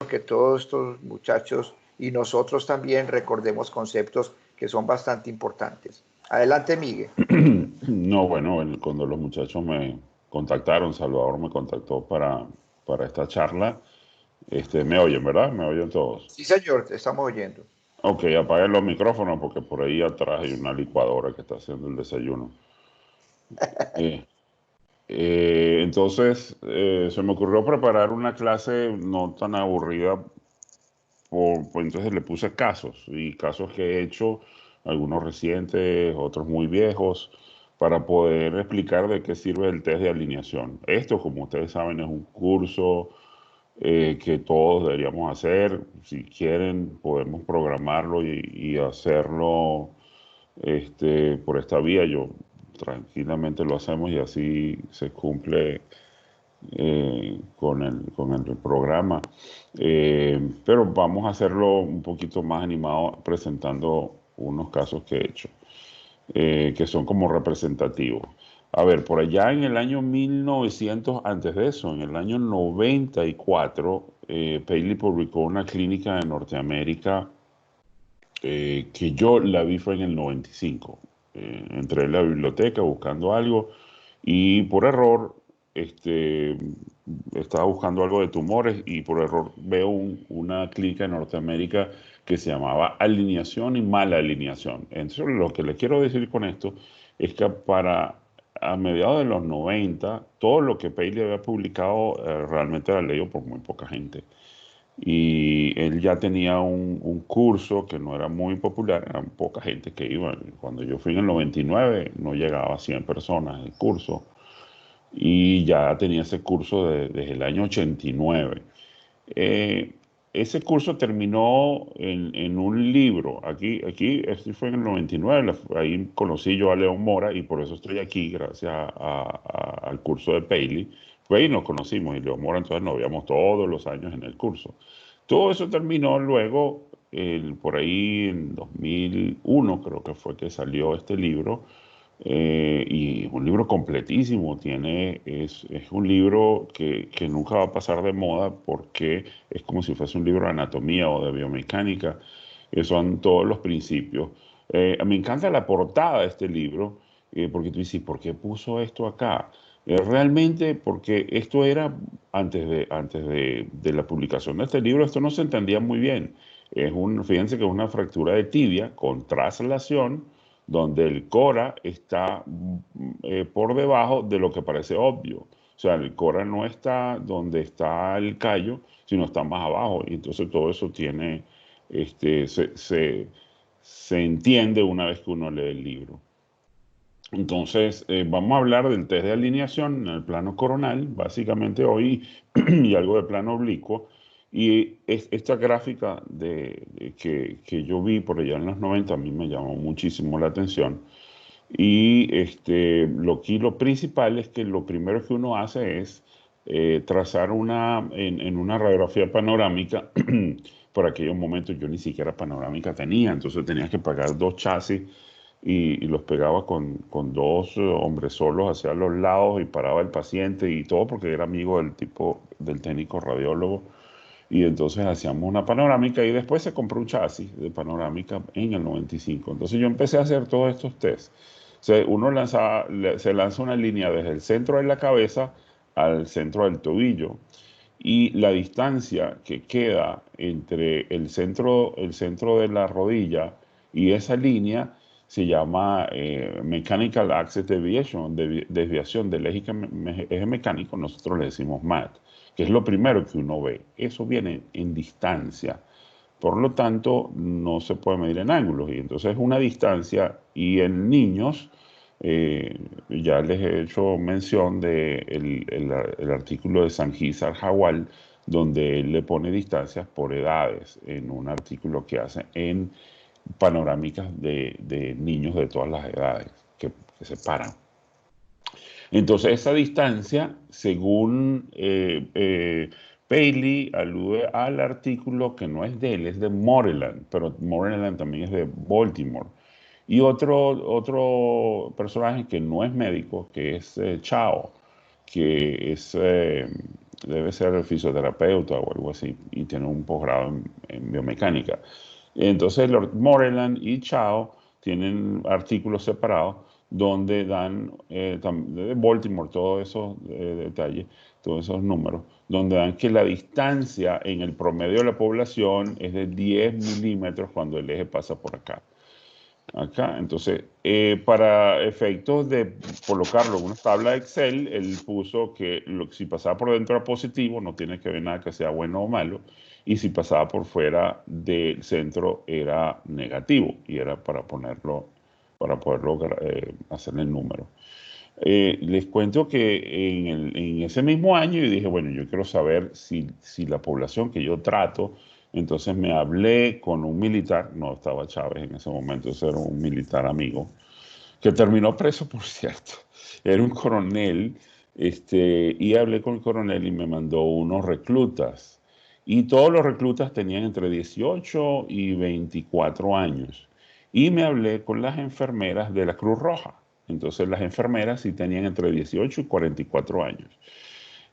que todos estos muchachos y nosotros también recordemos conceptos que son bastante importantes. Adelante, Miguel. No, bueno, cuando los muchachos me contactaron, Salvador me contactó para esta charla, me oyen, ¿verdad? Me oyen todos. Sí, señor, te estamos oyendo. Ok, apaguen los micrófonos porque por ahí atrás hay una licuadora que está haciendo el desayuno. Eh, entonces, se me ocurrió preparar una clase no tan aburrida, pues entonces le puse casos, y casos que he hecho, algunos recientes, otros muy viejos, para poder explicar de qué sirve el test de alineación. Esto, como ustedes saben, es un curso que todos deberíamos hacer. Si quieren, podemos programarlo y hacerlo por esta vía. Yo tranquilamente lo hacemos y así se cumple con el programa. Pero vamos a hacerlo un poquito más animado presentando unos casos que he hecho, que son como representativos. A ver, por allá en el año 1900, antes de eso, en el año 94, Paley publicó una clínica en Norteamérica que yo la vi fue en el 95. Entré en la biblioteca buscando algo y por error estaba buscando algo de tumores y por error veo una clínica en Norteamérica que se llamaba alineación y mala alineación. Entonces lo que le quiero decir con esto es que a mediados de los 90 todo lo que Paley había publicado realmente era leído por muy poca gente. Y él ya tenía un curso que no era muy popular, eran poca gente que iba. Cuando yo fui en el 99 no llegaba a 100 personas el curso, y ya tenía ese curso desde el año 89. Eh, Ese curso terminó en un libro. Aquí, esto fue en el 99, ahí conocí yo a León Mora y por eso estoy aquí, gracias al curso de Paley. Pues ahí nos conocimos y León Mora entonces nos veíamos todos los años en el curso. Todo eso terminó luego, por ahí en 2001 creo que fue que salió este libro, y un libro completísimo, es un libro que nunca va a pasar de moda porque es como si fuese un libro de anatomía o de biomecánica, que son todos los principios. Me encanta la portada de este libro, porque tú dices, ¿por qué puso esto acá? Realmente porque esto era antes de la publicación de este libro, esto no se entendía muy bien. Fíjense que es una fractura de tibia con traslación, donde el cora está por debajo de lo que parece obvio. O sea, el cora no está donde está el callo, sino está más abajo. Y entonces todo eso se entiende una vez que uno lee el libro. Entonces, vamos a hablar del test de alineación en el plano coronal, básicamente hoy, y algo de plano oblicuo. Y esta gráfica que yo vi por allá en los 90 a mí me llamó muchísimo la atención. Y lo principal es que lo primero que uno hace es trazar en una radiografía panorámica. Por aquellos momentos yo ni siquiera panorámica tenía, entonces tenía que pagar dos chasis y los pegaba con dos hombres solos hacia los lados y paraba el paciente y todo porque era amigo del técnico radiólogo. Y entonces hacíamos una panorámica y después se compró un chasis de panorámica en el 95. Entonces yo empecé a hacer todos estos tests. O sea, se lanza una línea desde el centro de la cabeza al centro del tobillo, y la distancia que queda entre el centro de la rodilla y esa línea se llama Mechanical Axis Deviation, desviación del eje mecánico, nosotros le decimos MAD, que es lo primero que uno ve. Eso viene en distancia. Por lo tanto, no se puede medir en ángulos. Y entonces es una distancia. Y en niños, ya les he hecho mención del artículo de Sanjizar Jawal, donde él le pone distancias por edades en un artículo que hace en panorámicas de niños de todas las edades que se paran. Entonces, esa distancia, según Paley, alude al artículo que no es de él, es de Moreland, pero Moreland también es de Baltimore. Y otro personaje que no es médico, que es Chao, que es debe ser el fisioterapeuta o algo así, y tiene un posgrado en biomecánica. Entonces, Lord Moreland y Chao tienen artículos separados donde dan, de Baltimore, todos esos detalles, todos esos números, donde dan que la distancia en el promedio de la población es de 10 milímetros cuando el eje pasa por acá. Entonces, para efectos de colocarlo en una tabla de Excel, él puso que si pasaba por dentro era positivo, no tiene que ver nada que sea bueno o malo, y si pasaba por fuera del centro era negativo, y era para poderlo hacer el número. Les cuento que en ese mismo año yo dije, bueno, yo quiero saber si la población que yo trato. Entonces me hablé con un militar, no estaba Chávez en ese momento, ese era un militar amigo, que terminó preso, por cierto. Era un coronel, y hablé con el coronel y me mandó unos reclutas. Y todos los reclutas tenían entre 18 y 24 años. Y me hablé con las enfermeras de la Cruz Roja. Entonces las enfermeras sí tenían entre 18 y 44 años.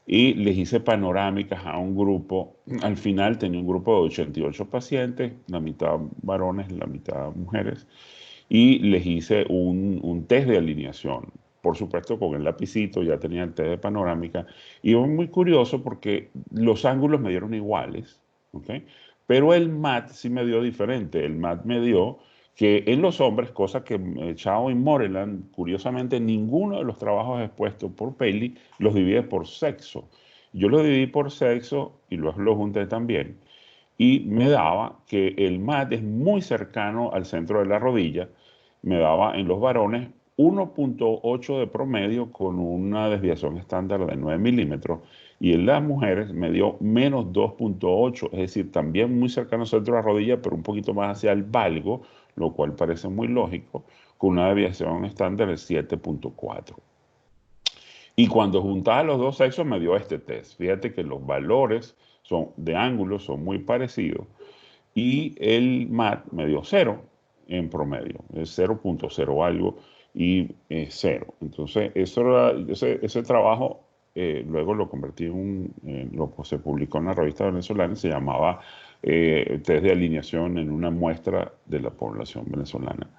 Y les hice panorámicas a un grupo. Al final tenía un grupo de 88 pacientes, la mitad varones, la mitad mujeres, y les hice un test de alineación. Por supuesto, con el lapicito ya tenía el test de panorámica. Y fue muy curioso porque los ángulos me dieron iguales, ¿ok? Pero el MAT sí me dio diferente. El MAT me dio que en los hombres, cosa que Chao y Moreland, curiosamente, ninguno de los trabajos expuestos por Paley los divide por sexo. Yo los dividí por sexo y luego los junté también. Y me daba que el MAT es muy cercano al centro de la rodilla. Me daba en los varones 1.8 de promedio con una desviación estándar de 9 milímetros, y en las mujeres me dio menos 2.8, es decir, también muy cercano al centro de la rodilla, pero un poquito más hacia el valgo, lo cual parece muy lógico, con una desviación estándar de 7.4. Y cuando juntaba los dos sexos me dio este test. Fíjate que los valores de ángulos son muy parecidos, y el MAT me dio 0 en promedio, es 0.0 algo y 0. Entonces, ese trabajo luego lo convertí se publicó en la revista venezolana, se llamaba Test de alineación en una muestra de la población venezolana.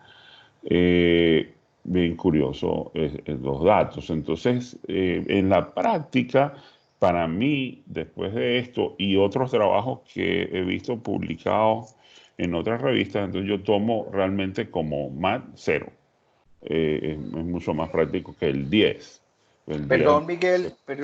Bien curioso los datos. Entonces, en la práctica, para mí, después de esto y otros trabajos que he visto publicados en otras revistas, entonces yo tomo realmente como MAT 0. Es mucho más práctico que el 10. Perdón, Sí,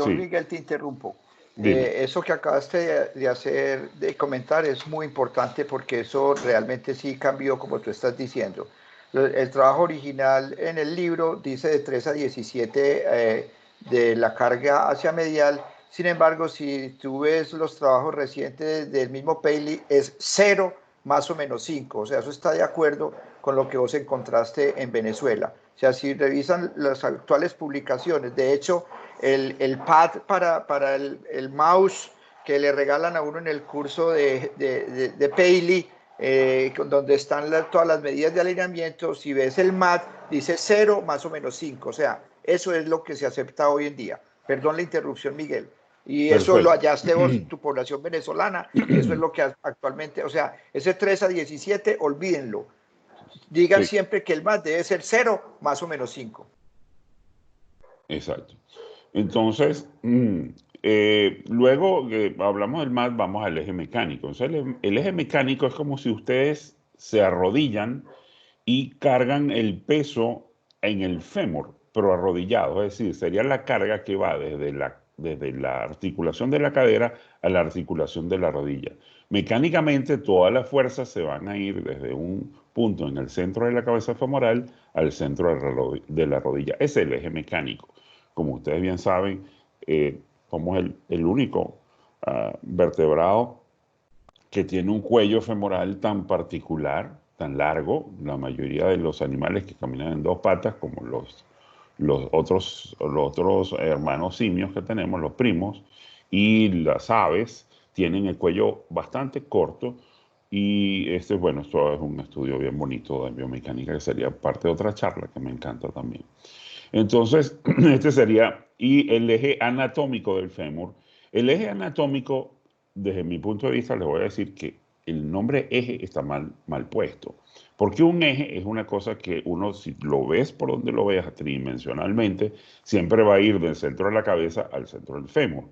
Miguel, te interrumpo. dime. Eso que acabaste de comentar, es muy importante porque eso realmente sí cambió, como tú estás diciendo. El trabajo original en el libro dice de 3 a 17 de la carga hacia medial. Sin embargo, si tú ves los trabajos recientes del mismo Paley, es 0 más o menos 5. O sea, eso está de acuerdo con lo que vos encontraste en Venezuela. O sea, si revisan las actuales publicaciones, de hecho, el pad para el mouse que le regalan a uno en el curso de Paley, donde están todas las medidas de alineamiento, si ves el MAT, dice 0 más o menos 5. O sea, eso es lo que se acepta hoy en día. Perdón la interrupción, Miguel. Y eso lo Perfecto. hallaste vos en tu población venezolana, y eso es lo que actualmente, o sea, ese 3 a 17, olvídenlo. Digan Sí, siempre que el MAT debe ser 0 más o menos 5. exacto. Entonces, luego que hablamos del MAT, vamos al eje mecánico. Entonces, el eje mecánico es como si ustedes se arrodillan y cargan el peso en el fémur, pero arrodillado, es decir, sería la carga que va desde la articulación de la cadera a la articulación de la rodilla. Mecánicamente, todas las fuerzas se van a ir desde un punto en el centro de la cabeza femoral al centro de la rodilla. Es el eje mecánico. Como ustedes bien saben, somos el único vertebrado que tiene un cuello femoral tan particular, tan largo. La mayoría de los animales que caminan en dos patas, como los otros hermanos simios que tenemos, los primos, y las aves, tienen el cuello bastante corto. Y bueno, esto es un estudio bien bonito de biomecánica, que sería parte de otra charla que me encanta también. Entonces, este sería, y el eje anatómico del fémur El eje anatómico, desde mi punto de vista, les voy a decir que el nombre eje está mal puesto. Porque un eje es una cosa que uno, si lo ves por donde lo veas tridimensionalmente, siempre va a ir del centro de la cabeza al centro del fémur.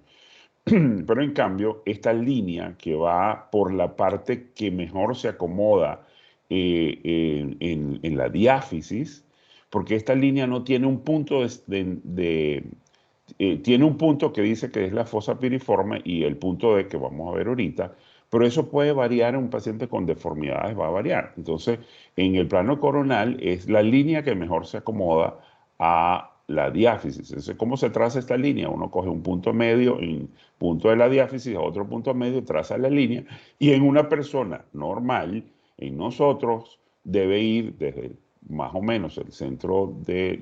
Pero en cambio, esta línea que va por la parte que mejor se acomoda en la diáfisis, porque esta línea no tiene un punto tiene un punto que dice que es la fosa piriforme y el punto D que vamos a ver ahorita, pero eso puede variar en un paciente con deformidades, va a variar. Entonces, en el plano coronal es la línea que mejor se acomoda a la diáfisis. Entonces, ¿cómo se traza esta línea? Uno coge un punto medio en punto de la diáfisis, a otro punto medio, traza la línea, y en una persona normal, en nosotros, debe ir desde más o menos el centro de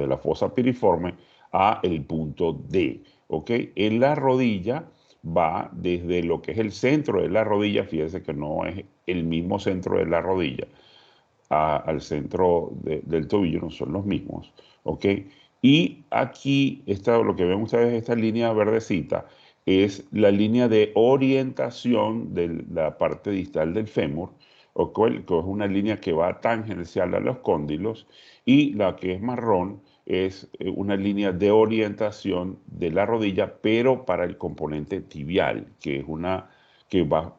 la fosa piriforme a el punto D, ¿ok? En la rodilla va desde lo que es el centro de la rodilla, fíjese que no es el mismo centro de la rodilla, al centro del tobillo, no son los mismos, ¿ok? Y aquí, lo que ven ustedes, esta línea verdecita, es la línea de orientación de la parte distal del fémur, que es una línea que va tangencial a los cóndilos, y la que es marrón es una línea de orientación de la rodilla, pero para el componente tibial, que es una que va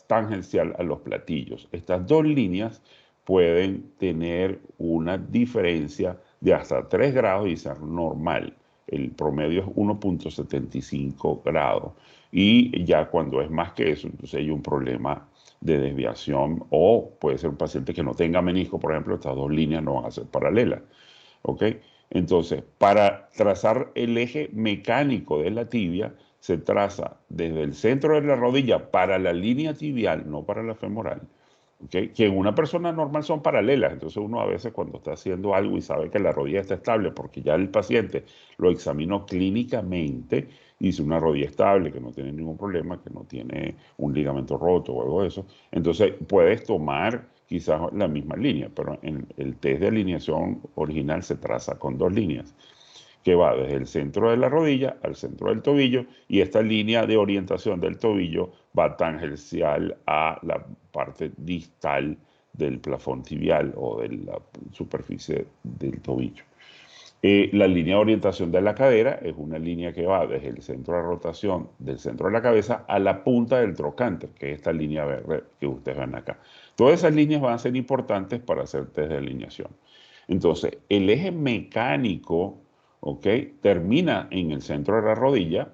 tangencial a los platillos. Estas dos líneas pueden tener una diferencia de hasta 3 grados y ser normal. El promedio es 1.75 grados. Y ya cuando es más que eso, entonces hay un problema de desviación, o puede ser un paciente que no tenga menisco, por ejemplo, estas dos líneas no van a ser paralelas. ¿Ok? Entonces, para trazar el eje mecánico de la tibia, se traza desde el centro de la rodilla para la línea tibial, no para la femoral, ¿okay? Que en una persona normal son paralelas. Entonces uno a veces cuando está haciendo algo y sabe que la rodilla está estable, porque ya el paciente lo examinó clínicamente, dice una rodilla estable, que no tiene ningún problema, que no tiene un ligamento roto o algo de eso, entonces puedes tomar quizás la misma línea, pero en el test de alineación original se traza con 2 líneas, que va desde el centro de la rodilla al centro del tobillo, y esta línea de orientación del tobillo va tangencial a la parte distal del plafón tibial o de la superficie del tobillo. La línea de orientación de la cadera es una línea que va desde el centro de rotación del centro de la cabeza a la punta del trocánter, que es esta línea verde que ustedes ven acá. Todas esas líneas van a ser importantes para hacer test de alineación. Entonces, el eje mecánico, ¿ok?, termina en el centro de la rodilla,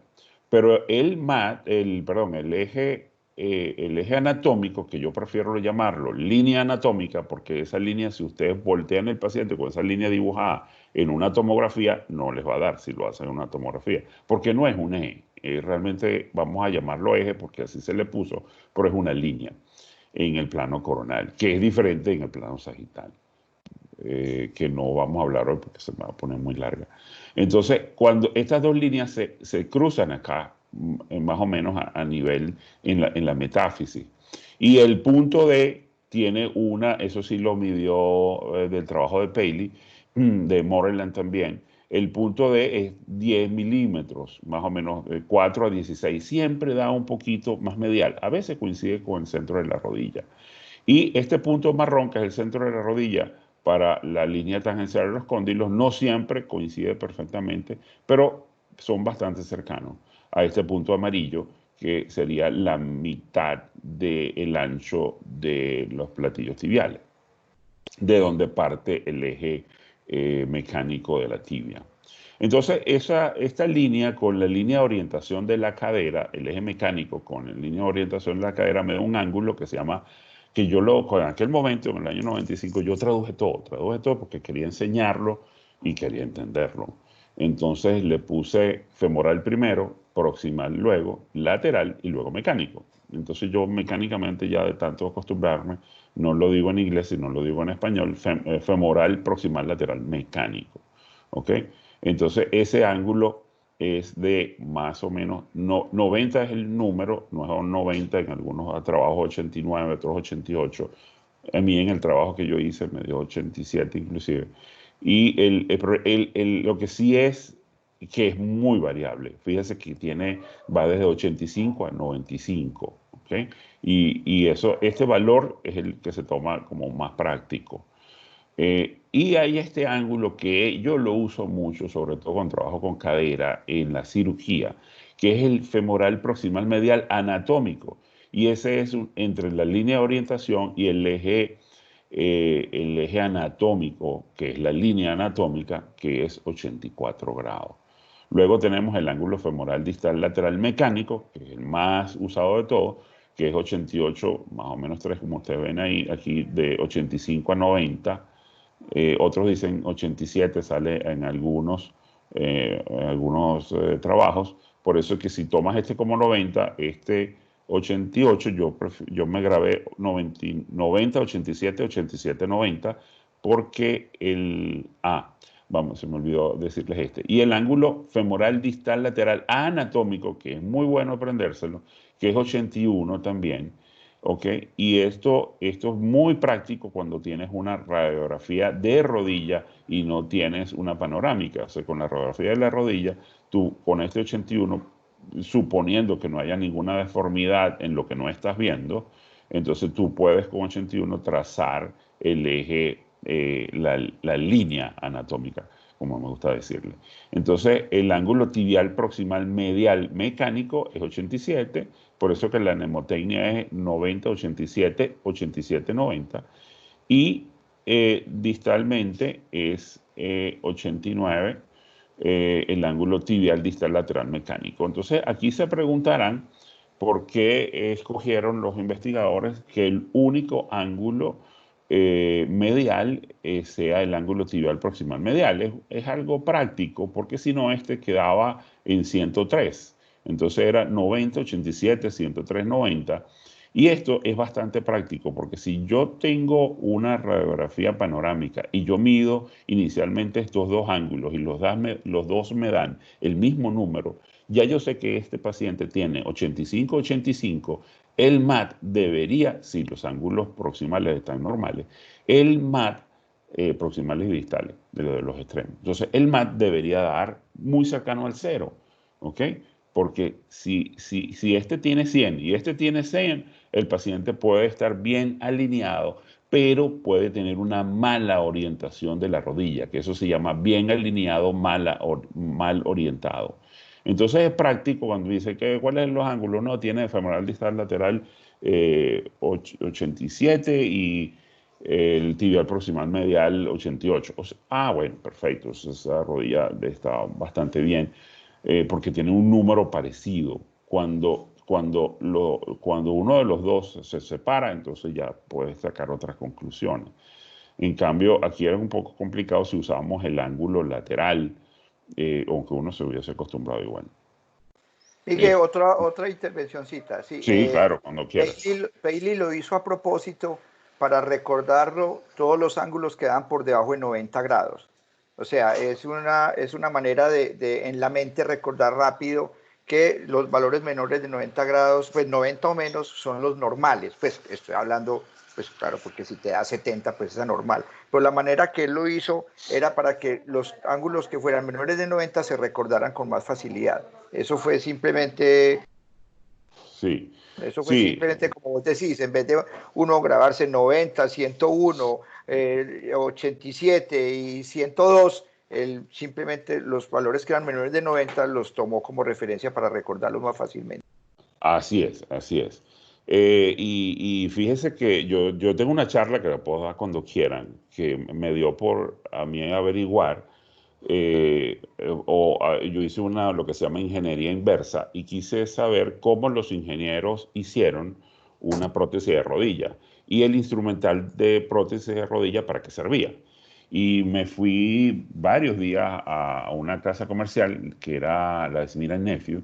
pero el eje anatómico, que yo prefiero llamarlo línea anatómica, porque esa línea, si ustedes voltean el paciente con esa línea dibujada en una tomografía, no les va a dar si lo hacen en una tomografía, porque no es un eje. Realmente vamos a llamarlo eje porque así se le puso, pero es una línea en el plano coronal, que es diferente en el plano sagital. Que no vamos a hablar hoy porque se me va a poner muy larga. Entonces, cuando estas dos líneas se cruzan acá, más o menos a nivel en la metáfisis, y el punto D tiene eso sí lo midió del trabajo de Paley, de Moreland también. El punto D es 10 milímetros, más o menos 4 a 16. Siempre da un poquito más medial. A veces coincide con el centro de la rodilla. Y este punto marrón, que es el centro de la rodilla, para la línea tangencial de los cóndilos, no siempre coincide perfectamente, pero son bastante cercanos a este punto amarillo, que sería la mitad del ancho de los platillos tibiales, de donde parte el eje mecánico de la tibia. Entonces, esta línea con la línea de orientación de la cadera, el eje mecánico con la línea de orientación de la cadera, me da un ángulo que se llama, en aquel momento, en el año 95, yo traduje todo porque quería enseñarlo y quería entenderlo. Entonces le puse femoral primero, proximal luego, lateral y luego mecánico. Entonces yo mecánicamente, ya de tanto acostumbrarme, no lo digo en inglés, sino lo digo en español, femoral, proximal, lateral, mecánico. ¿Ok? Entonces ese ángulo es de más o menos, 90 es el número, no es 90, en algunos trabajos 89, otros 88. A mí en el trabajo que yo hice me dio 87 inclusive. Y lo que sí es que es muy variable. Fíjese que va desde 85 a 95, ¿ok? Y este valor es el que se toma como más práctico. Y hay este ángulo que yo lo uso mucho, sobre todo cuando trabajo con cadera en la cirugía, que es el femoral proximal medial anatómico. Y ese es entre la línea de orientación y el eje anatómico, que es la línea anatómica, que es 84 grados. Luego tenemos el ángulo femoral distal lateral mecánico, que es el más usado de todos, que es 88, más o menos 3, como ustedes ven ahí, aquí de 85 a 90. Otros dicen 87, sale en algunos trabajos. Por eso es que si tomas este como 90, este 88, yo me grabé 90, 87, 87, 90, porque vamos, se me olvidó decirles este. Y el ángulo femoral distal lateral anatómico, que es muy bueno aprendérselo, que es 81 también. ¿Ok? Y esto es muy práctico cuando tienes una radiografía de rodilla y no tienes una panorámica. O sea, con la radiografía de la rodilla, tú con este 81, suponiendo que no haya ninguna deformidad en lo que no estás viendo, entonces tú puedes con 81 trazar el eje, la línea anatómica, como me gusta decirle. Entonces, el ángulo tibial proximal medial mecánico es 87, por eso que la mnemotecnia es 90, 87, 87, 90. Y distalmente es 89, el ángulo tibial distal lateral mecánico. Entonces, aquí se preguntarán por qué escogieron los investigadores que el único ángulo medial sea el ángulo tibial proximal medial. Es algo práctico, porque si no, este quedaba en 103. Entonces era 90, 87, 103, 90. Y esto es bastante práctico, porque si yo tengo una radiografía panorámica y yo mido inicialmente estos dos ángulos y los dos me dan el mismo número, ya yo sé que este paciente tiene 85, 85. El MAT debería, si los ángulos proximales están normales, el MAT proximales y distales de los extremos. Entonces, el MAT debería dar muy cercano al cero, ¿ok? Porque si este tiene 100 y este tiene 100, el paciente puede estar bien alineado, pero puede tener una mala orientación de la rodilla, que eso se llama bien alineado, mal orientado. Entonces es práctico cuando dice que cuáles son los ángulos. No, tiene femoral distal lateral 87 y el tibial proximal medial 88. O sea, bueno, perfecto. Esa rodilla está bastante bien porque tiene un número parecido. Cuando uno de los dos se separa, entonces ya puedes sacar otras conclusiones. En cambio, aquí era un poco complicado si usábamos el ángulo lateral, aunque uno se hubiese acostumbrado igual. Miguel, otra intervencióncita. Sí, sí, claro, cuando quieras. Paley lo hizo a propósito para recordarlo todos los ángulos que dan por debajo de 90 grados. O sea, es una manera de en la mente recordar rápido que los valores menores de 90 grados, pues 90 o menos son los normales. Pues estoy hablando, pues claro, porque si te da 70, pues es anormal. Pero la manera que él lo hizo era para que los ángulos que fueran menores de 90 se recordaran con más facilidad. Eso fue simplemente Sí, Eso fue sí, simplemente como vos decís, en vez de uno grabarse 90, 101, 87 y 102, él simplemente los valores que eran menores de 90 los tomó como referencia para recordarlos más fácilmente. así es, así es. Y fíjese que yo tengo una charla que la puedo dar cuando quieran, que me dio por a mí averiguar, yo hice lo que se llama ingeniería inversa y quise saber cómo los ingenieros hicieron una prótesis de rodilla y el instrumental de prótesis de rodilla para qué servía. Y me fui varios días a una casa comercial que era la Smith Nephew,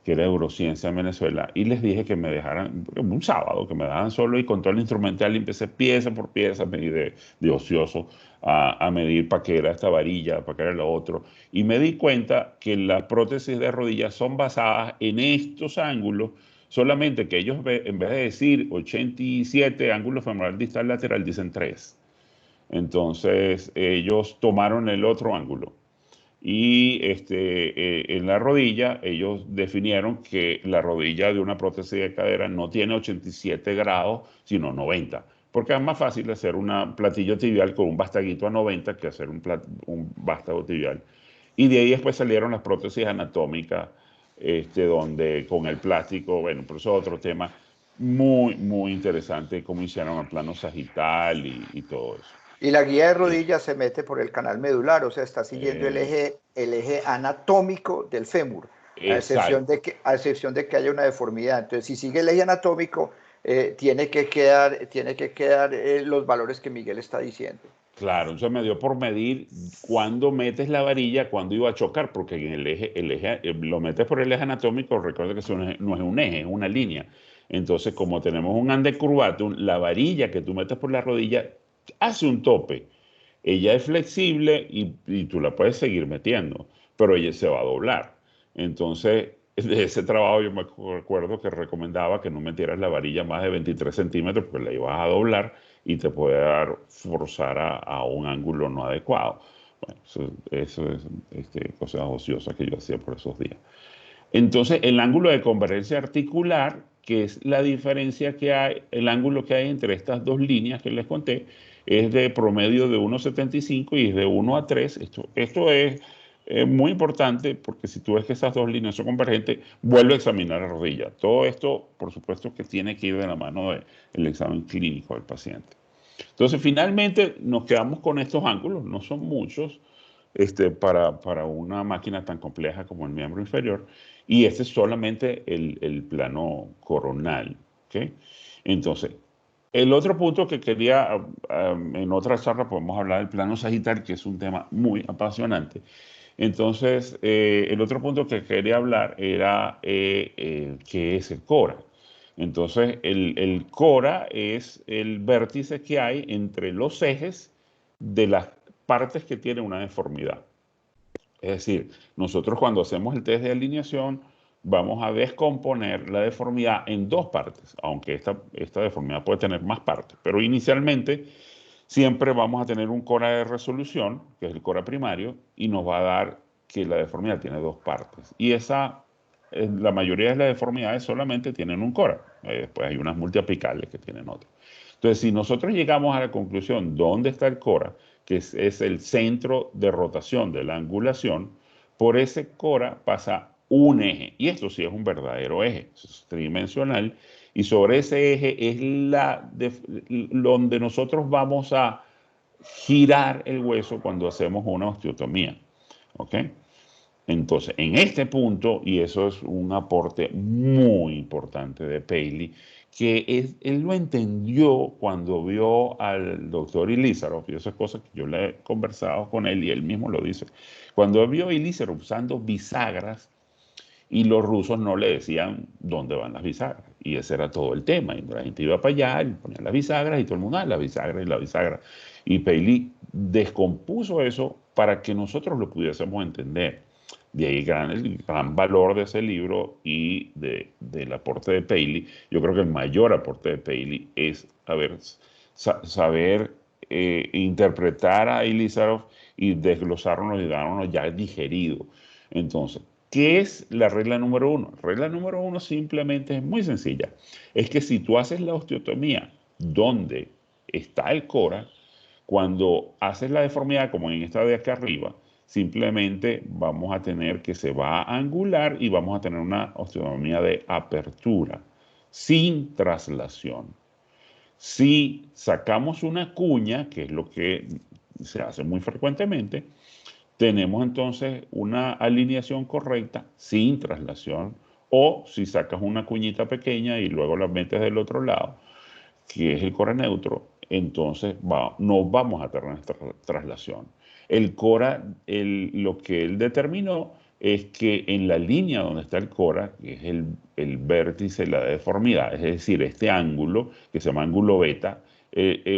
que era Eurociencia en Venezuela, y les dije que me dejaran, un sábado, que me dejaran solo y con todo el instrumental y empecé pieza por pieza a medir de ocioso, a medir para qué era esta varilla, para qué era lo otro, y me di cuenta que las prótesis de rodillas son basadas en estos ángulos, solamente que ellos en vez de decir 87 ángulos femoral distal lateral, dicen 3. Entonces ellos tomaron el otro ángulo. Y en la rodilla, ellos definieron que la rodilla de una prótesis de cadera no tiene 87 grados, sino 90. Porque es más fácil hacer un platillo tibial con un vástaguito a 90 que hacer un vástago tibial. Y de ahí después salieron las prótesis anatómicas, donde con el plástico, bueno, pero eso es otro tema muy, muy interesante, cómo hicieron el plano sagital y todo eso. Y la guía de rodillas se mete por el canal medular, o sea, está siguiendo Eh, el eje anatómico del fémur, exacto. a excepción de que haya una deformidad. Entonces, si sigue el eje anatómico, tiene que quedar los valores que Miguel está diciendo. Claro, entonces me dio por medir cuándo metes la varilla, cuándo iba a chocar, porque en lo metes por el eje anatómico, recuerda que eso no es un eje, es una línea. Entonces, como tenemos un ande curvatum, la varilla que tú metes por la rodilla hace un tope. Ella es flexible y tú la puedes seguir metiendo, pero ella se va a doblar. Entonces, de ese trabajo yo me recuerdo que recomendaba que no metieras la varilla más de 23 centímetros porque la ibas a doblar y te puede dar forzar a un ángulo no adecuado. Bueno, eso es cosas ociosas que yo hacía por esos días. Entonces, el ángulo de convergencia articular, que es la diferencia que hay, el ángulo que hay entre estas dos líneas que les conté, es de promedio de 1,75 y es de 1 a 3. Esto es muy importante porque si tú ves que esas dos líneas son convergentes, vuelve a examinar la rodilla. Todo esto, por supuesto, que tiene que ir de la mano del examen clínico del paciente. Entonces, finalmente nos quedamos con estos ángulos, no son muchos, para una máquina tan compleja como el miembro inferior, y este es solamente el plano coronal. ¿Okay? Entonces, el otro punto que quería, en otra charla podemos hablar del plano sagital, que es un tema muy apasionante. Entonces, el otro punto que quería hablar era qué es el cora. Entonces, el cora es el vértice que hay entre los ejes de las partes que tienen una deformidad. Es decir, nosotros cuando hacemos el test de alineación vamos a descomponer la deformidad en dos partes, aunque esta deformidad puede tener más partes, pero inicialmente siempre vamos a tener un cora de resolución, que es el cora primario, y nos va a dar que la deformidad tiene dos partes. Y la mayoría de las deformidades solamente tienen un cora. Después hay unas multiapicales que tienen otro. Entonces, si nosotros llegamos a la conclusión dónde está el cora, que es el centro de rotación de la angulación, por ese cora pasa un eje. Y esto sí es un verdadero eje, es tridimensional. Y sobre ese eje es donde nosotros vamos a girar el hueso cuando hacemos una osteotomía. ¿Ok? Entonces, en este punto, y eso es un aporte muy importante de Paley, él lo entendió cuando vio al doctor Ilizarov, y esas cosas que yo le he conversado con él y él mismo lo dice. Cuando vio a Ilizarov usando bisagras, y los rusos no le decían dónde van las bisagras. Y ese era todo el tema. Y la gente iba para allá y ponía las bisagras y todo el mundo, la bisagra y la bisagra. Y Paley descompuso eso para que nosotros lo pudiésemos entender. De ahí el gran valor de ese libro y del aporte de Paley. Yo creo que el mayor aporte de Paley es saber interpretar a Ilizarov y desglosarnos y darnos ya digerido. Entonces, ¿qué es la regla número uno? Regla número uno simplemente es muy sencilla. Es que si tú haces la osteotomía donde está el cora, cuando haces la deformidad, como en esta de acá arriba, simplemente vamos a tener que se va a angular y vamos a tener una osteotomía de apertura, sin traslación. Si sacamos una cuña, que es lo que se hace muy frecuentemente, tenemos entonces una alineación correcta sin traslación, o si sacas una cuñita pequeña y luego la metes del otro lado, que es el cora neutro, entonces no vamos a tener traslación. El cora, lo que él determinó es que en la línea donde está el cora, que es el vértice de la deformidad, es decir, este ángulo que se llama ángulo beta,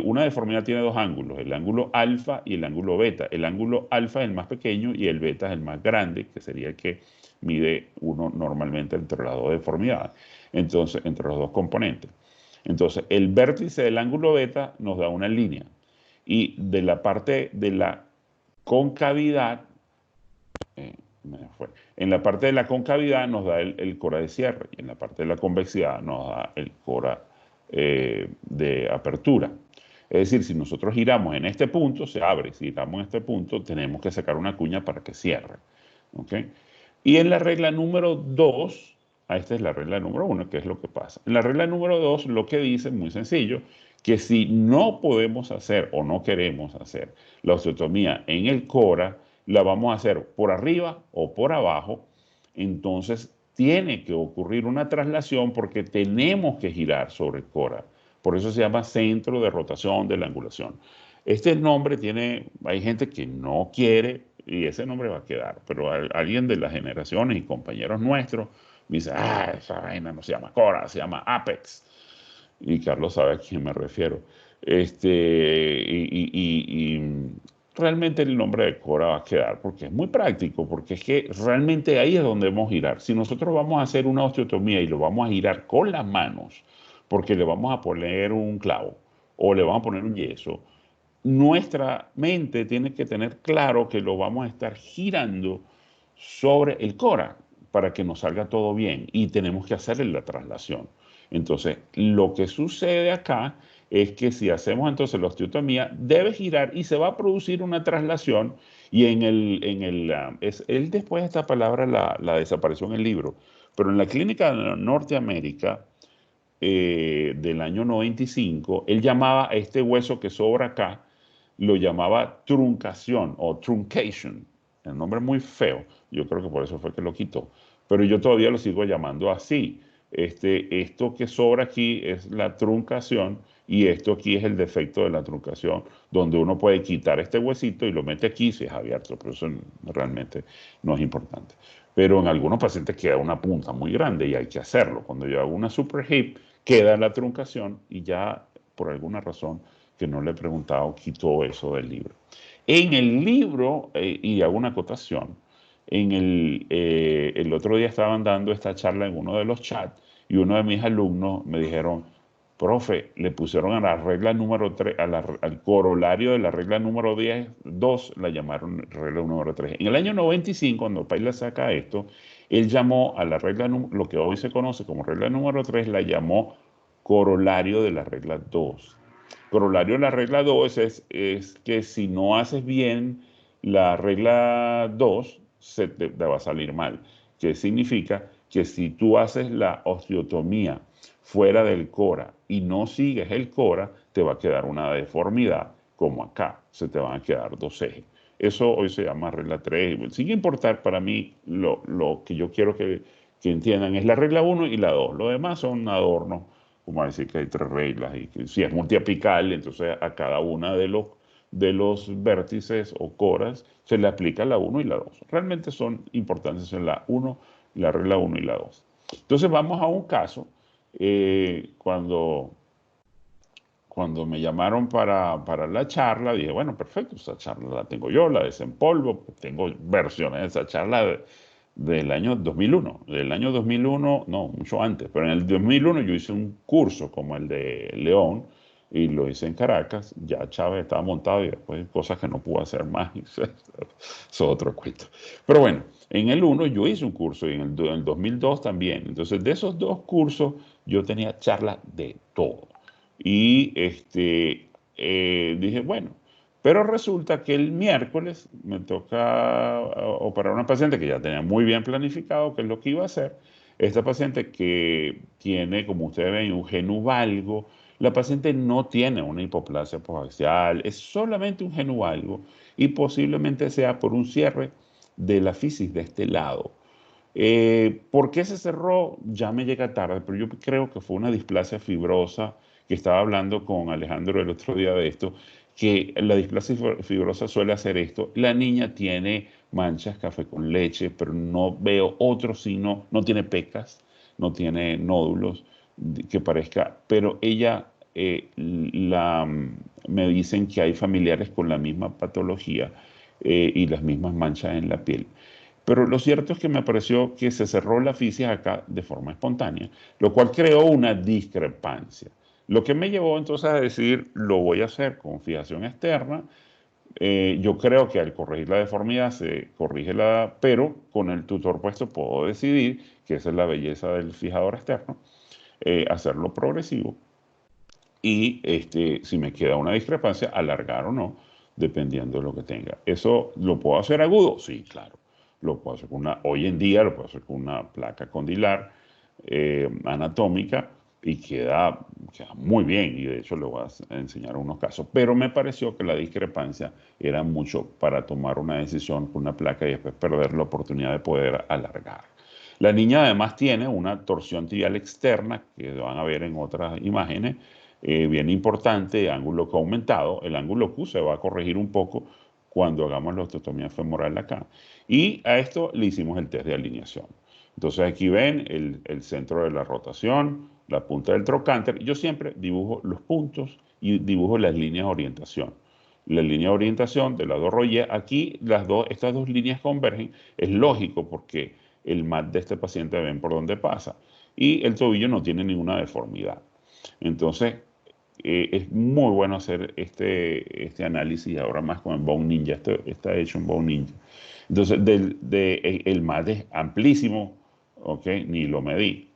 una deformidad tiene dos ángulos, el ángulo alfa y el ángulo beta. El ángulo alfa es el más pequeño y el beta es el más grande, que sería el que mide uno normalmente entre las dos deformidades, entonces entre los dos componentes. Entonces, el vértice del ángulo beta nos da una línea y de la parte de la concavidad En la parte de la concavidad nos da el cora de cierre y en la parte de la convexidad nos da el cora de apertura. Es decir, si nosotros giramos en este punto, se abre. Si giramos en este punto, tenemos que sacar una cuña para que cierre. ¿Okay? Y en la regla número 2, esta es la regla número 1, que es lo que pasa. En la regla número 2, lo que dice, muy sencillo, que si no podemos hacer o no queremos hacer la osteotomía en el cora, la vamos a hacer por arriba o por abajo, entonces tiene que ocurrir una traslación porque tenemos que girar sobre el cora. Por eso se llama centro de rotación de la angulación. Este nombre hay gente que no quiere y ese nombre va a quedar, pero alguien de las generaciones y compañeros nuestros me dice, esa vaina no se llama Cora, se llama Apex. Y Carlos sabe a quién me refiero. Y realmente el nombre de Cora va a quedar porque es muy práctico, porque es que realmente ahí es donde debemos girar. Si nosotros vamos a hacer una osteotomía y lo vamos a girar con las manos, porque le vamos a poner un clavo o le vamos a poner un yeso, nuestra mente tiene que tener claro que lo vamos a estar girando sobre el cora para que nos salga todo bien y tenemos que hacerle la traslación. Entonces, lo que sucede acá es que si hacemos entonces la osteotomía, debe girar y se va a producir una traslación y él después esta palabra la desapareció en el libro, pero en la clínica de Norteamérica del año 95, él llamaba a este hueso que sobra acá, lo llamaba truncación o truncation. El nombre es muy feo, yo creo que por eso fue que lo quitó, pero yo todavía lo sigo llamando así. Esto que sobra aquí es la truncación y esto aquí es el defecto de la truncación, donde uno puede quitar este huesito y lo mete aquí si es abierto, pero eso realmente no es importante. Pero en algunos pacientes queda una punta muy grande y hay que hacerlo. Cuando yo hago una super hip, queda la truncación y ya por alguna razón que no le he preguntado, quitó eso del libro. En el libro, y hago una acotación, el otro día estaban dando esta charla en uno de los chats y uno de mis alumnos me dijeron, profe, le pusieron a la regla número 3, al corolario de la regla número 2, la llamaron regla número 3. En el año 95, cuando Paila saca esto, él llamó a la regla, lo que hoy se conoce como regla número 3, la llamó corolario de la regla 2. Corolario de la regla 2 es que si no haces bien la regla 2, se te va a salir mal. Que significa que si tú haces la osteotomía fuera del cora y no sigues el cora, te va a quedar una deformidad, como acá, se te van a quedar dos ejes. Eso hoy se llama regla 3. Sin importar, para mí, lo que yo quiero que entiendan es la regla 1 y la 2. Lo demás son adornos, como decir que hay 3 reglas, y que si es multiapical, entonces a cada una de los vértices o coras se le aplica la 1 y la 2. Realmente son importantes en la 1, la regla 1 y la 2. Entonces vamos a un caso, cuando me llamaron para la charla, dije, bueno, perfecto, esa charla la tengo yo, la desempolvo, tengo versiones de esa charla del año 2001. Del año 2001, no, mucho antes, pero en el 2001 yo hice un curso como el de León y lo hice en Caracas. Ya Chávez estaba montado y después cosas que no pudo hacer más. Eso es otro cuento. Pero bueno, en el 1 yo hice un curso y en el 2002 también. Entonces, de esos dos cursos yo tenía charlas de todo. Y dije, bueno, pero resulta que el miércoles me toca operar a una paciente que ya tenía muy bien planificado qué es lo que iba a hacer. Esta paciente que tiene, como ustedes ven, un genuvalgo. La paciente no tiene una hipoplasia posaxial, es solamente un genuvalgo y posiblemente sea por un cierre de la fisis de este lado. ¿Por qué se cerró? Ya me llega tarde, pero yo creo que fue una displasia fibrosa, que estaba hablando con Alejandro el otro día de esto, que la displasia fibrosa suele hacer esto. La niña tiene manchas café con leche, pero no veo otro signo, no tiene pecas, no tiene nódulos que parezca, pero ella me dicen que hay familiares con la misma patología y las mismas manchas en la piel. Pero lo cierto es que me pareció que se cerró la fisis acá de forma espontánea, lo cual creó una discrepancia. Lo que me llevó entonces a decir, lo voy a hacer con fijación externa, yo creo que al corregir la deformidad se corrige pero con el tutor puesto puedo decidir, que esa es la belleza del fijador externo, hacerlo progresivo y si me queda una discrepancia, alargar o no, dependiendo de lo que tenga. ¿Eso lo puedo hacer agudo? Sí, claro. Lo puedo hacer hoy en día lo puedo hacer con una placa condilar anatómica y queda muy bien. Y de hecho le voy a enseñar unos casos. Pero me pareció que la discrepancia era mucho para tomar una decisión con una placa y después perder la oportunidad de poder alargar. La niña además tiene una torsión tibial externa, que van a ver en otras imágenes, bien importante, ángulo Q aumentado. El ángulo Q se va a corregir un poco cuando hagamos la osteotomía femoral acá. Y a esto le hicimos el test de alineación. Entonces aquí ven el centro de la rotación, la punta del trocánter. Yo siempre dibujo los puntos y dibujo las líneas de orientación. La línea de orientación de la dos Royer, aquí estas dos líneas convergen. Es lógico porque el MAT de este paciente ven por dónde pasa. Y el tobillo no tiene ninguna deformidad. Entonces, es muy bueno hacer este análisis ahora más con el Bone Ninja. Esto está hecho en Bone Ninja. Entonces, el MAT es amplísimo, ¿ok? Ni lo medí.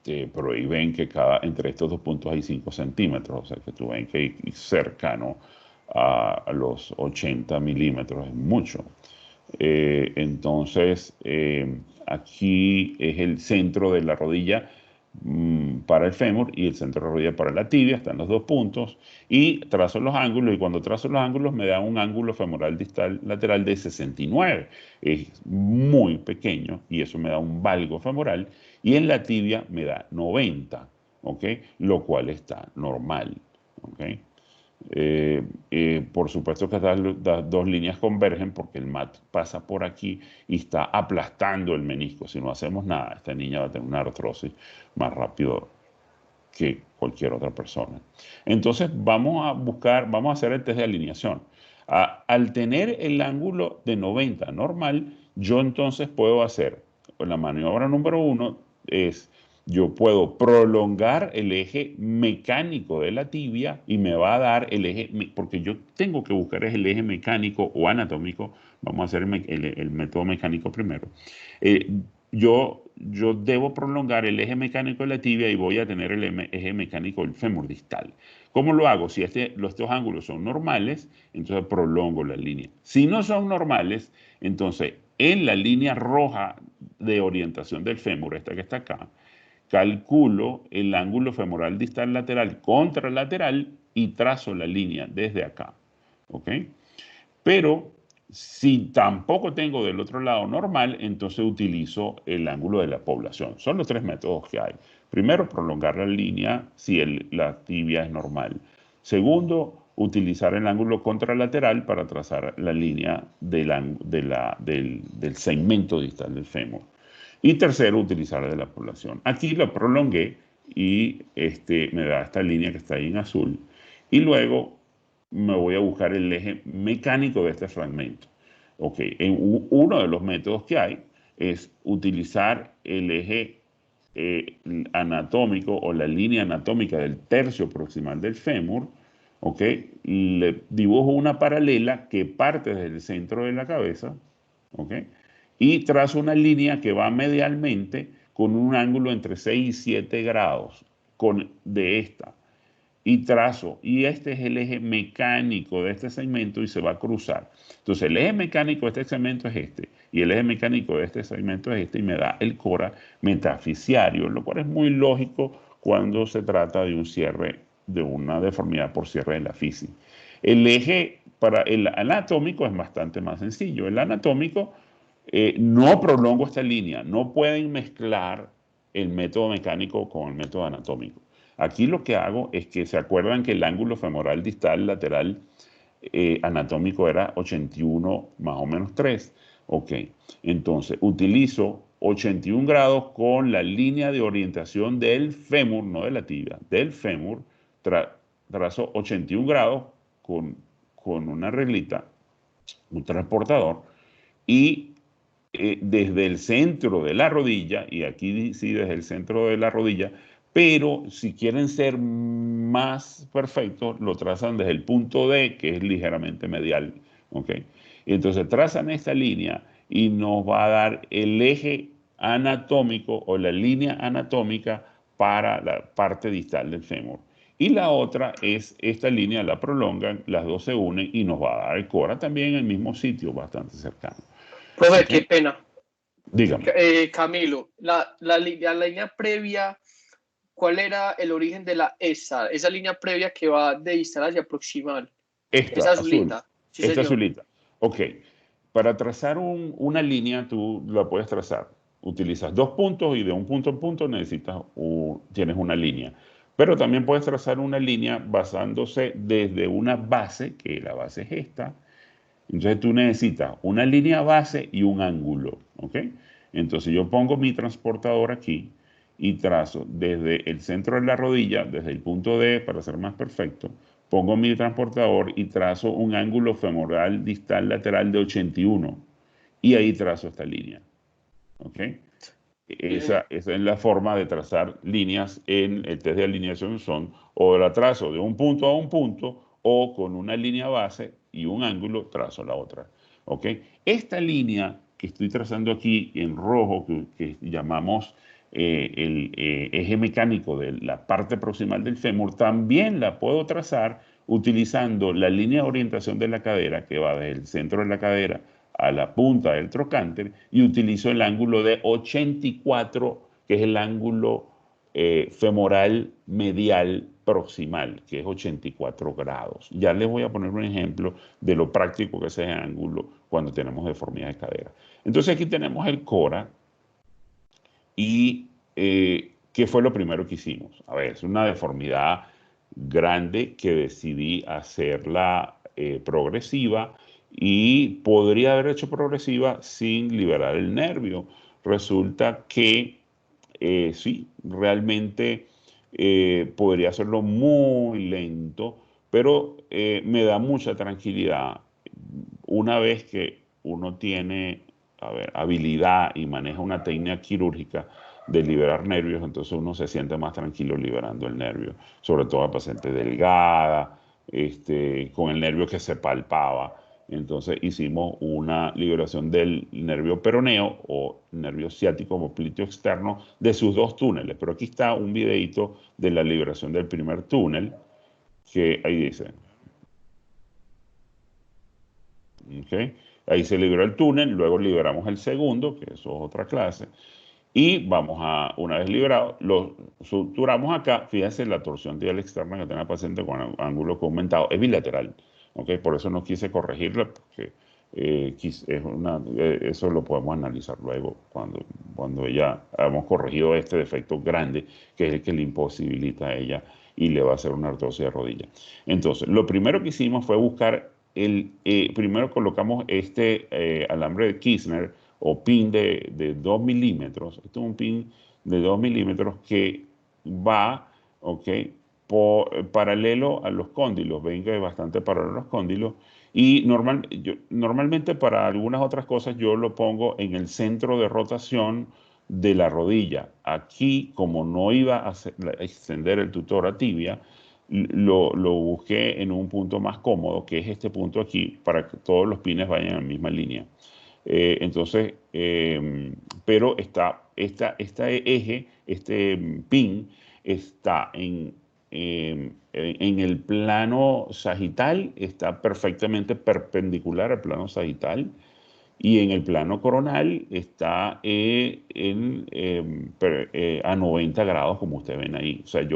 Pero ahí ven que entre estos dos puntos hay 5 centímetros, o sea que tú ven que es cercano a los 80 milímetros, es mucho. Entonces, aquí es el centro de la rodilla para el fémur y el centro de la rodilla para la tibia, están los dos puntos, y trazo los ángulos, y cuando trazo los ángulos me da un ángulo femoral distal lateral de 69, es muy pequeño, y eso me da un valgo femoral, y en la tibia me da 90, ¿ok? Lo cual está normal, ¿ok? Por supuesto que estas dos líneas convergen porque el MAT pasa por aquí y está aplastando el menisco. Si no hacemos nada, esta niña va a tener una artrosis más rápido que cualquier otra persona. Entonces vamos a hacer el test de alineación. Al tener el ángulo de 90 normal, yo entonces puedo hacer, la maniobra número 1 es, yo puedo prolongar el eje mecánico de la tibia y me va a dar el eje, porque yo tengo que buscar el eje mecánico o anatómico, vamos a hacer el método mecánico primero. Eh, yo debo prolongar el eje mecánico de la tibia y voy a tener el eje mecánico del fémur distal. ¿Cómo lo hago? Si estos ángulos son normales, entonces prolongo la línea. Si no son normales, entonces en la línea roja de orientación del fémur, esta que está acá, calculo el ángulo femoral distal lateral contralateral y trazo la línea desde acá. ¿Ok? Pero si tampoco tengo del otro lado normal, entonces utilizo el ángulo de la población. Son los tres métodos que hay. Primero, prolongar la línea si la tibia es normal. Segundo, utilizar el ángulo contralateral para trazar la línea del segmento distal del fémur. Y tercero, utilizar el de la población. Aquí lo prolongué y me da esta línea que está ahí en azul. Y luego me voy a buscar el eje mecánico de este fragmento. Ok, uno de los métodos que hay es utilizar el eje anatómico o la línea anatómica del tercio proximal del fémur, ok, le dibujo una paralela que parte desde el centro de la cabeza, ok, y trazo una línea que va medialmente con un ángulo entre 6 y 7 grados de esta y trazo, y este es el eje mecánico de este segmento y se va a cruzar. Entonces el eje mecánico de este segmento es este, y el eje mecánico de este segmento es este, y me da el cora metafisiario, lo cual es muy lógico cuando se trata de un cierre, de una deformidad por cierre de la fisis. El eje para el anatómico es bastante más sencillo. El anatómico no prolongo esta línea, no pueden mezclar el método mecánico con el método anatómico. Aquí lo que hago es que se acuerdan que el ángulo femoral distal lateral anatómico era 81 más o menos 3. Ok, entonces utilizo 81 grados con la línea de orientación del fémur, no de la tibia, del fémur, trazo 81 grados con una reglita, un transportador, y desde el centro de la rodilla, y aquí sí desde el centro de la rodilla, Pero si quieren ser más perfectos, lo trazan desde el punto D, que es ligeramente medial. ¿Ok? Y entonces trazan esta línea y nos va a dar el eje anatómico o la línea anatómica para la parte distal del fémur. Y la otra es esta línea, la prolongan, las dos se unen y nos va a dar el cora también en el mismo sitio, bastante cercano. Profe, ¿Ok? qué pena. Dígame. Camilo, la línea previa, ¿cuál era el origen de esa línea previa que va de distal hacia proximal? Esta, Esa azul. azulita. Sí, Esta señor. azulita. Ok. Para trazar una línea, tú la puedes trazar. Utilizas dos puntos y de un punto a punto tienes una línea. Pero también puedes trazar una línea basándose desde una base, que la base es esta. Entonces tú necesitas una línea base y un ángulo. ¿Ok? Entonces yo pongo mi transportador aquí y trazo desde el centro de la rodilla, desde el punto D, para ser más perfecto, pongo mi transportador y trazo un ángulo femoral distal lateral de 81 y ahí trazo esta línea. ¿Ok? Esa es la forma de trazar líneas en el test de alineación, son o la trazo de un punto a un punto o con una línea base y un ángulo trazo la otra. ¿Ok? Esta línea que estoy trazando aquí en rojo, que llamamos el eje mecánico de la parte proximal del fémur, también la puedo trazar utilizando la línea de orientación de la cadera que va desde el centro de la cadera a la punta del trocánter y utilizo el ángulo de 84, que es el ángulo femoral medial proximal, que es 84 grados. Ya les voy a poner un ejemplo de lo práctico que es ese ángulo cuando tenemos deformidad de cadera. Entonces aquí tenemos el cora y ¿qué fue lo primero que hicimos? A ver, es una deformidad grande que decidí hacerla progresiva y podría haber hecho progresiva sin liberar el nervio. Resulta que sí, realmente podría hacerlo muy lento, pero me da mucha tranquilidad una vez que uno tiene, a ver, habilidad y maneja una técnica quirúrgica de liberar nervios, entonces uno se siente más tranquilo liberando el nervio, sobre todo a paciente delgada, con el nervio que se palpaba. Entonces hicimos una liberación del nervio peroneo o nervio ciático popliteo externo de sus dos túneles. Pero aquí está un videito de la liberación del primer túnel, que ahí dice, ¿ok? Ahí se liberó el túnel, luego liberamos el segundo, que eso es otra clase, y vamos a, una vez liberado, lo suturamos acá. Fíjense la torsión tibial externa que tiene el paciente con ángulo aumentado, es bilateral, ¿ok? Por eso no quise corregirla, porque eso lo podemos analizar luego cuando ya hemos corregido este defecto grande, que es el que le imposibilita a ella y le va a hacer una artrosis de rodilla. Entonces, lo primero que hicimos fue buscar primero colocamos alambre de Kirchner o pin de 2 milímetros. Este es un pin de 2 milímetros que va, ¿ok? Paralelo a los cóndilos. Ven que es bastante paralelo a los cóndilos. Y normalmente para algunas otras cosas yo lo pongo en el centro de rotación de la rodilla. Aquí, como no iba a extender el tutor a tibia, lo busqué en un punto más cómodo, que es este punto aquí, para que todos los pines vayan en la misma línea. Entonces, pero este eje, este pin, está en el plano sagital, está perfectamente perpendicular al plano sagital, y en el plano coronal está a 90 grados, como ustedes ven ahí. O sea,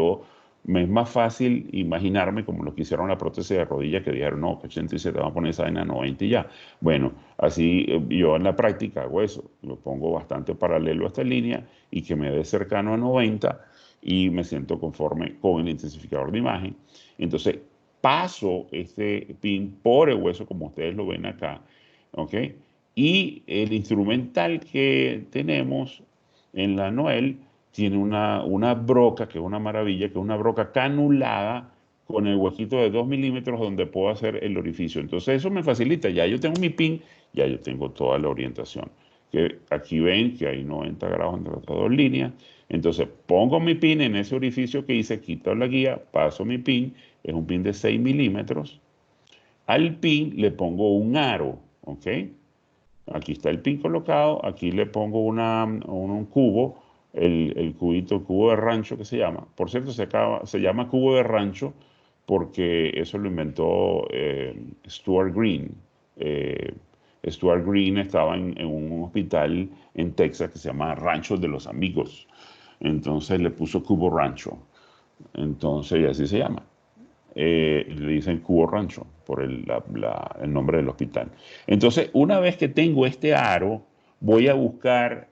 me es más fácil imaginarme como los que hicieron la prótesis de rodilla, que dijeron, no, que 87 van a poner esa vaina a 90 y ya. Bueno, así yo en la práctica hago eso, lo pongo bastante paralelo a esta línea y que me dé cercano a 90 y me siento conforme con el intensificador de imagen. Entonces, paso este pin por el hueso, como ustedes lo ven acá, ¿ok? Y el instrumental que tenemos en la Noel tiene una broca, que es una maravilla, que es una broca canulada con el huequito de 2 milímetros donde puedo hacer el orificio. Entonces eso me facilita, ya yo tengo mi pin, ya yo tengo toda la orientación, que aquí ven que hay 90 grados entre las dos líneas. Entonces pongo mi pin en ese orificio que hice, quito la guía, paso mi pin, es un pin de 6 milímetros. Al pin le pongo un aro, ¿ok? Aquí está el pin colocado, aquí le pongo un cubo, el cubito, el cubo de rancho que se llama. Por cierto, se llama cubo de rancho porque eso lo inventó Stuart Green. Eh, Stuart Green estaba en un hospital en Texas que se llama Rancho de los Amigos. Entonces le puso cubo rancho. Entonces, y así se llama. Le dicen Cubo Rancho por el nombre del hospital. Entonces, una vez que tengo este aro, voy a buscar,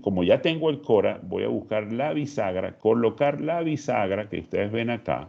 como ya tengo el Cora, voy a buscar la bisagra, colocar la bisagra que ustedes ven acá,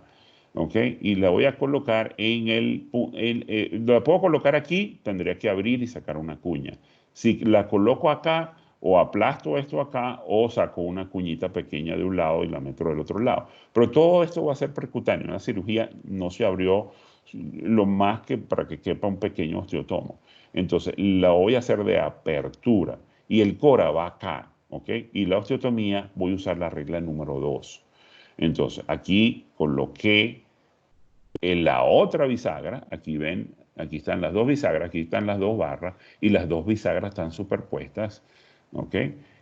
¿ok? Y la voy a colocar la puedo colocar aquí, tendría que abrir y sacar una cuña. Si la coloco acá, o aplasto esto acá, o saco una cuñita pequeña de un lado y la meto del otro lado. Pero todo esto va a ser percutáneo. La cirugía no se abrió lo más que para que quepa un pequeño osteotomo. Entonces, la voy a hacer de apertura. Y el Cora va acá, ¿ok? Y la osteotomía voy a usar la regla número 2. Entonces, aquí coloqué en la otra bisagra, aquí ven, aquí están las dos bisagras, aquí están las dos barras, y las dos bisagras están superpuestas, ¿ok?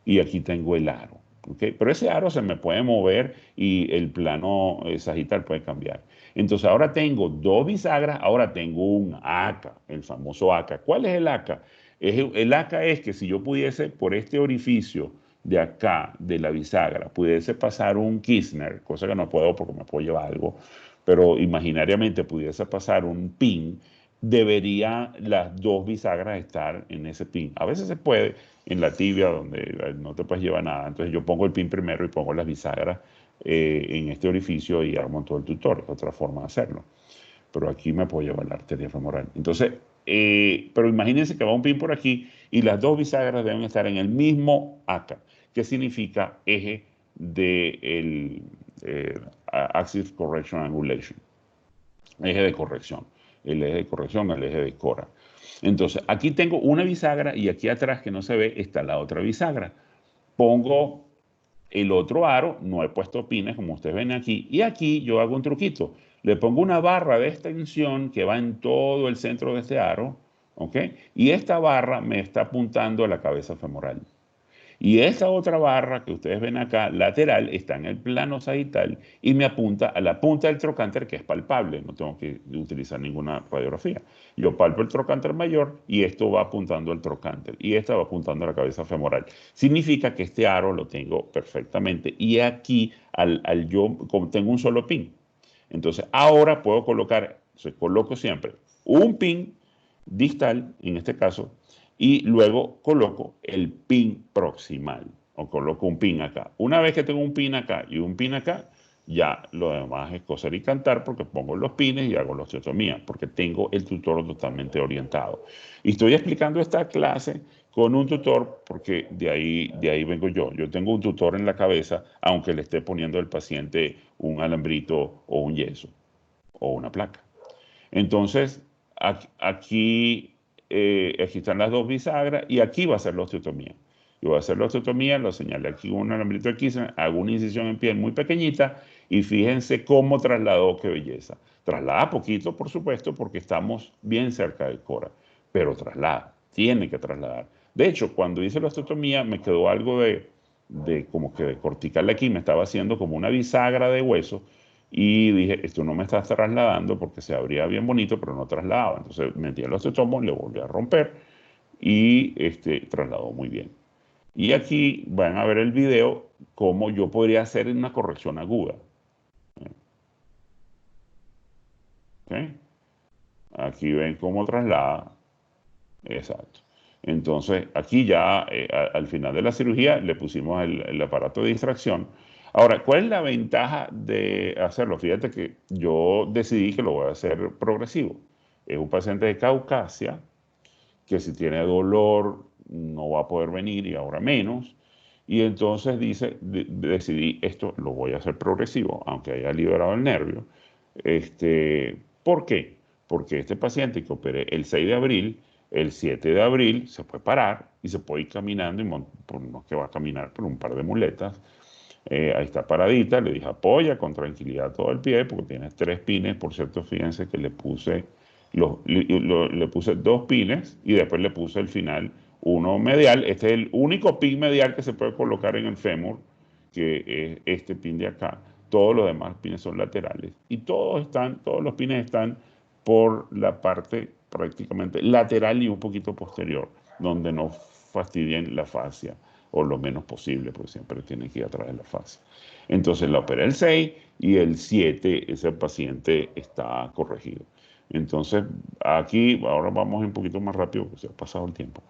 Y aquí tengo el aro, ¿ok? Pero ese aro se me puede mover y el plano sagital puede cambiar. Entonces ahora tengo dos bisagras, ahora tengo un ACA, el famoso ACA. ¿Cuál es el ACA? El ACA es que si yo pudiese por este orificio de acá, de la bisagra, pudiese pasar un Kirchner, cosa que no puedo porque me puedo llevar algo, pero imaginariamente pudiese pasar un pin, debería las dos bisagras estar en ese pin. A veces se puede en la tibia donde no te puedes llevar nada. Entonces yo pongo el pin primero y pongo las bisagras en este orificio y armo todo el tutor. Otra forma de hacerlo. Pero aquí me puedo llevar la arteria femoral. Entonces, pero imagínense que va un pin por aquí y las dos bisagras deben estar en el mismo ACA, que significa eje de Axis Correction Angulation, eje de corrección, el eje de corrección, el eje de Cora. Entonces, aquí tengo una bisagra y aquí atrás que no se ve está la otra bisagra. Pongo el otro aro, no he puesto pines como ustedes ven aquí, y aquí yo hago un truquito. Le pongo una barra de extensión que va en todo el centro de este aro, ¿ok? Y esta barra me está apuntando a la cabeza femoral. Y esa otra barra que ustedes ven acá, lateral, está en el plano sagital y me apunta a la punta del trocánter que es palpable. No tengo que utilizar ninguna radiografía. Yo palpo el trocánter mayor y esto va apuntando al trocánter y esta va apuntando a la cabeza femoral. Significa que este aro lo tengo perfectamente y aquí yo como tengo un solo pin. Entonces ahora puedo colocar, coloco siempre un pin distal, en este caso, y luego coloco el pin proximal o coloco un pin acá. Una vez que tengo un pin acá y un pin acá, ya lo demás es coser y cantar porque pongo los pines y hago la osteotomía porque tengo el tutor totalmente orientado. Y estoy explicando esta clase con un tutor porque de ahí vengo yo. Yo tengo un tutor en la cabeza aunque le esté poniendo al paciente un alambrito o un yeso o una placa. Entonces, aquí están las dos bisagras y aquí va a ser la osteotomía. Yo voy a hacer la osteotomía, lo señalé aquí con un alambrito de Kirchner, hago una incisión en piel muy pequeñita y fíjense cómo trasladó, qué belleza. Traslada poquito, por supuesto, porque estamos bien cerca del Cora, pero traslada, tiene que trasladar. De hecho, cuando hice la osteotomía me quedó algo de como que de cortical aquí, me estaba haciendo como una bisagra de hueso y dije, esto no me está trasladando porque se abría bien bonito, pero no trasladaba. Entonces metí el osteotomo, le volví a romper y trasladó muy bien. Y aquí van a ver el video cómo yo podría hacer una corrección aguda. ¿Okay? Aquí ven cómo traslada. Exacto. Entonces, aquí ya al final de la cirugía le pusimos el aparato de distracción. Ahora, ¿cuál es la ventaja de hacerlo? Fíjate que yo decidí que lo voy a hacer progresivo. Es un paciente de Caucasia que si tiene dolor no va a poder venir y ahora menos. Y entonces decidí esto lo voy a hacer progresivo, aunque haya liberado el nervio. ¿Por qué? Porque este paciente que operé el 6 de abril el 7 de abril se puede parar y se puede ir caminando, y no es que va a caminar por un par de muletas. Ahí está paradita, le dije apoya con tranquilidad todo el pie, porque tiene 3 pines. Por cierto, fíjense que le puse, le puse 2 pines y después le puse el final uno medial. Este es el único pin medial que se puede colocar en el fémur, que es este pin de acá. Todos los demás pines son laterales y todos los pines están por la parte prácticamente lateral y un poquito posterior, donde no fastidien la fascia, o lo menos posible, porque siempre tiene que ir atrás de la fascia. Entonces la operé el 6 y el 7 ese paciente está corregido. Entonces aquí, ahora vamos un poquito más rápido porque se ha pasado el tiempo.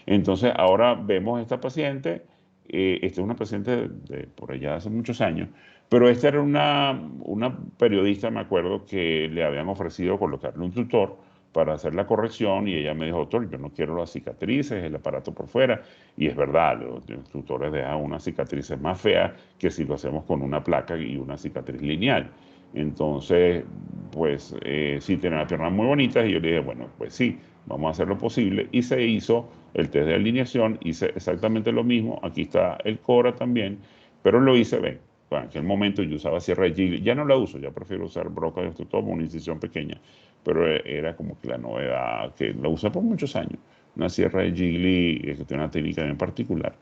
Entonces ahora vemos a esta paciente. Esta es una paciente de por allá hace muchos años, pero esta era una periodista, me acuerdo, que le habían ofrecido colocarle un tutor para hacer la corrección, y ella me dijo, doctor, yo no quiero las cicatrices, el aparato por fuera. Y es verdad, los tutores dejan unas cicatrices más feas que si lo hacemos con una placa y una cicatriz lineal. Entonces, pues sí, tiene las piernas muy bonitas, y yo le dije, bueno, pues sí, vamos a hacer lo posible. Y se hizo el test de alineación, hice exactamente lo mismo. Aquí está el Cora también, pero lo hice, ven, en aquel momento yo usaba sierra de Gigli, ya no la uso, ya prefiero usar broca de osteotomo, una incisión pequeña, pero era como que la novedad, que la usé por muchos años, una sierra de Gigli que tiene una técnica bien particular.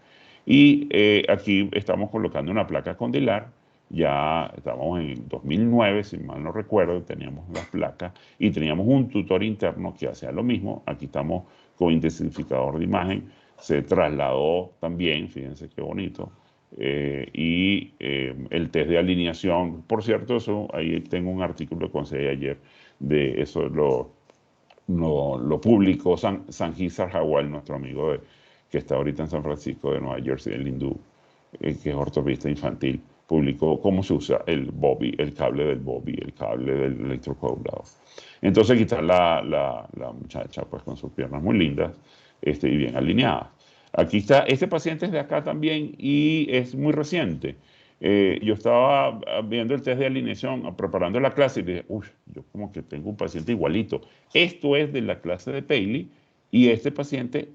Y aquí estamos colocando una placa condilar. Ya estábamos en 2009, si mal no recuerdo, teníamos las placas y teníamos un tutor interno que hacía lo mismo. Aquí estamos con intensificador de imagen, se trasladó también, fíjense qué bonito. El test de alineación, por cierto, eso ahí tengo un artículo que conseguí ayer de eso, lo publicó Sanjit Sarhawal, nuestro amigo que está ahorita en San Francisco de Nueva Jersey, el hindú, que es ortopedista infantil. Publicó cómo se usa el bobby, el cable del bobby, el cable del electrocoagulado. Entonces aquí está la muchacha, pues con sus piernas muy lindas y bien alineadas. Aquí está, este paciente es de acá también y es muy reciente. Yo estaba viendo el test de alineación, preparando la clase, y dije, uy, yo como que tengo un paciente igualito. Esto es de la clase de Paley, y este paciente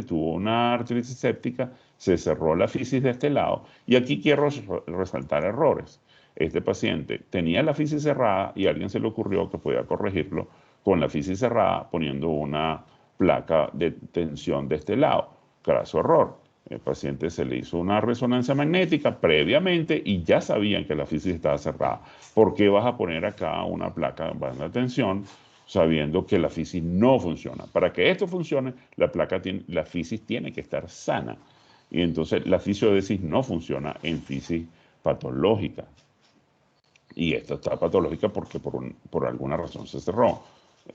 tuvo una artritis séptica, se cerró la fisis de este lado, y aquí quiero resaltar errores. Este paciente tenía la fisis cerrada y a alguien se le ocurrió que podía corregirlo con la fisis cerrada poniendo una placa de tensión de este lado. Craso error. El paciente se le hizo una resonancia magnética previamente y ya sabían que la fisis estaba cerrada. ¿Por qué vas a poner acá una placa de banda de tensión sabiendo que la fisis no funciona? Para que esto funcione, la fisis tiene que estar sana. Y entonces la fisiodesis no funciona en fisis patológica. Y esta está patológica porque por alguna razón se cerró.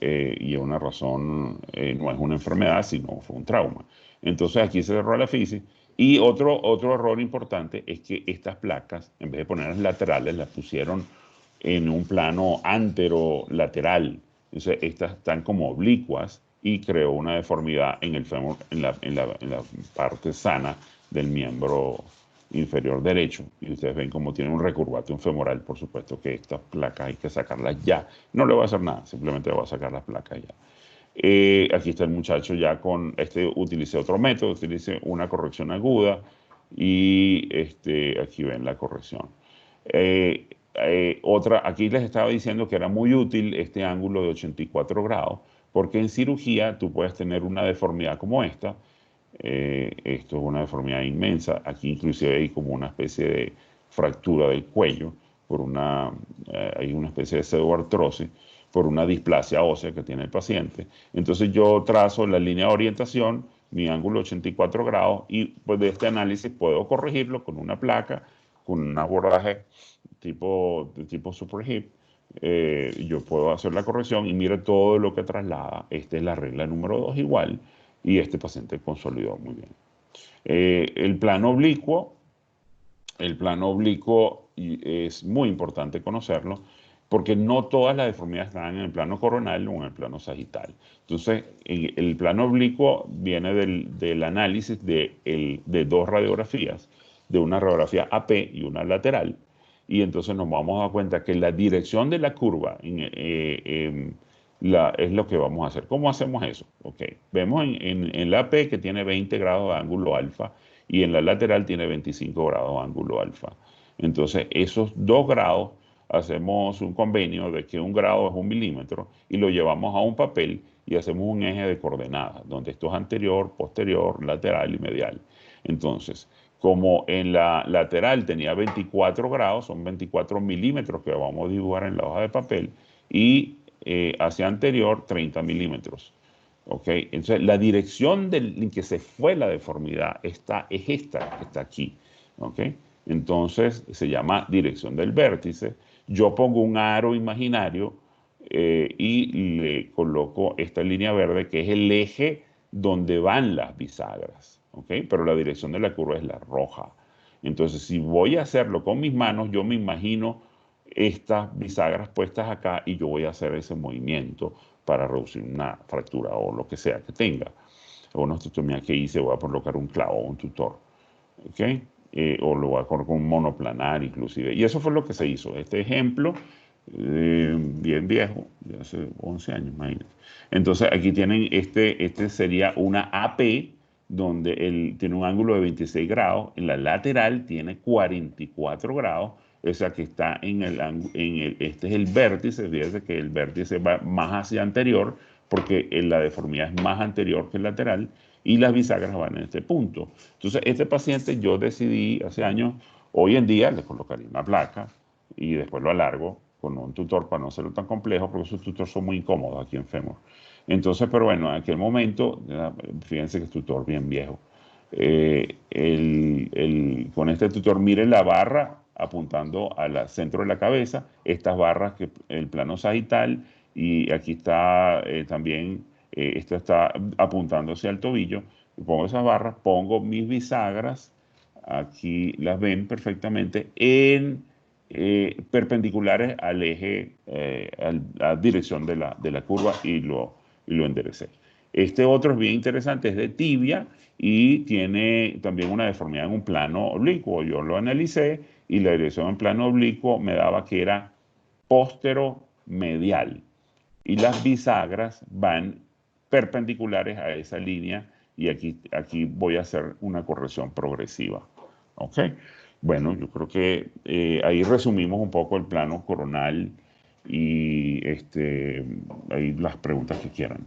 Y una razón no es una enfermedad, sino fue un trauma. Entonces aquí se cerró la fisis. Y otro error importante es que estas placas, en vez de ponerlas laterales, las pusieron en un plano anterolateral. Entonces estas están como oblicuas y creó una deformidad en el fémur, en la parte sana del miembro inferior derecho. Y ustedes ven cómo tiene un recurvatum femoral. Por supuesto que estas placas hay que sacarlas ya. No le voy a hacer nada, simplemente le voy a sacar las placas ya. Aquí está el muchacho ya con, utilicé otro método, utilicé una corrección aguda y aquí ven la corrección. Aquí les estaba diciendo que era muy útil este ángulo de 84 grados, porque en cirugía tú puedes tener una deformidad como esta. Esto es una deformidad inmensa. Aquí inclusive hay como una especie de fractura del cuello, hay una especie de pseudoartrosis por una displasia ósea que tiene el paciente. Entonces yo trazo la línea de orientación, mi ángulo 84 grados, y pues de este análisis puedo corregirlo con una placa, con un abordaje tipo super hip. Yo puedo hacer la corrección y mire todo lo que traslada. Esta es la regla número 2 igual, y este paciente consolidó muy bien. El plano oblicuo es muy importante conocerlo, porque no todas las deformidades están en el plano coronal o en el plano sagital. Entonces, el plano oblicuo viene del análisis de 2 radiografías, de una radiografía AP y una lateral, y entonces nos vamos a dar cuenta que la dirección de la curva es lo que vamos a hacer. ¿Cómo hacemos eso? Ok, vemos en la AP que tiene 20 grados de ángulo alfa y en la lateral tiene 25 grados de ángulo alfa. Entonces, esos 2 grados, hacemos un convenio de que 1 grado es 1 milímetro y lo llevamos a un papel y hacemos un eje de coordenadas, donde esto es anterior, posterior, lateral y medial. Entonces, como en la lateral tenía 24 grados, son 24 milímetros que vamos a dibujar en la hoja de papel, y hacia anterior 30 milímetros. ¿Ok? Entonces, la dirección en que se fue la deformidad es esta que está aquí. ¿Ok? Entonces, se llama dirección del vértice. Yo pongo un aro imaginario y le coloco esta línea verde, que es el eje donde van las bisagras. ¿Ok? Pero la dirección de la curva es la roja. Entonces, si voy a hacerlo con mis manos, yo me imagino estas bisagras puestas acá y yo voy a hacer ese movimiento para reducir una fractura o lo que sea que tenga. O una osteotomía que hice, voy a colocar un clavo o un tutor. ¿Ok? O lo voy a colocar con un monoplanar inclusive. Y eso fue lo que se hizo. Este ejemplo, bien viejo, de hace 11 años, imagínate. Entonces aquí tienen, este sería una AP, donde tiene un ángulo de 26 grados, en la lateral tiene 44 grados, o sea que está este es el vértice, fíjense que el vértice va más hacia anterior, porque la deformidad es más anterior que el lateral, y las bisagras van en este punto. Entonces, este paciente yo decidí hace años, hoy en día le colocaría una placa y después lo alargo con un tutor para no hacerlo tan complejo, porque esos tutores son muy incómodos aquí en Femur. Entonces, pero bueno, en aquel momento, fíjense que es tutor bien viejo. Con este tutor, miren la barra apuntando al centro de la cabeza, estas barras, que el plano sagital, y aquí está también, esto está apuntando hacia el tobillo. Pongo esas barras, pongo mis bisagras, aquí las ven perfectamente, perpendiculares al eje, a la dirección de la curva, y lo enderecé. Este otro es bien interesante, es de tibia y tiene también una deformidad en un plano oblicuo. Yo lo analicé y la dirección en plano oblicuo me daba que era póstero-medial. Y las bisagras van perpendiculares a esa línea, y aquí voy a hacer una corrección progresiva. ¿Ok? Bueno, yo creo que ahí resumimos un poco el plano coronal y ahí las preguntas que quieran.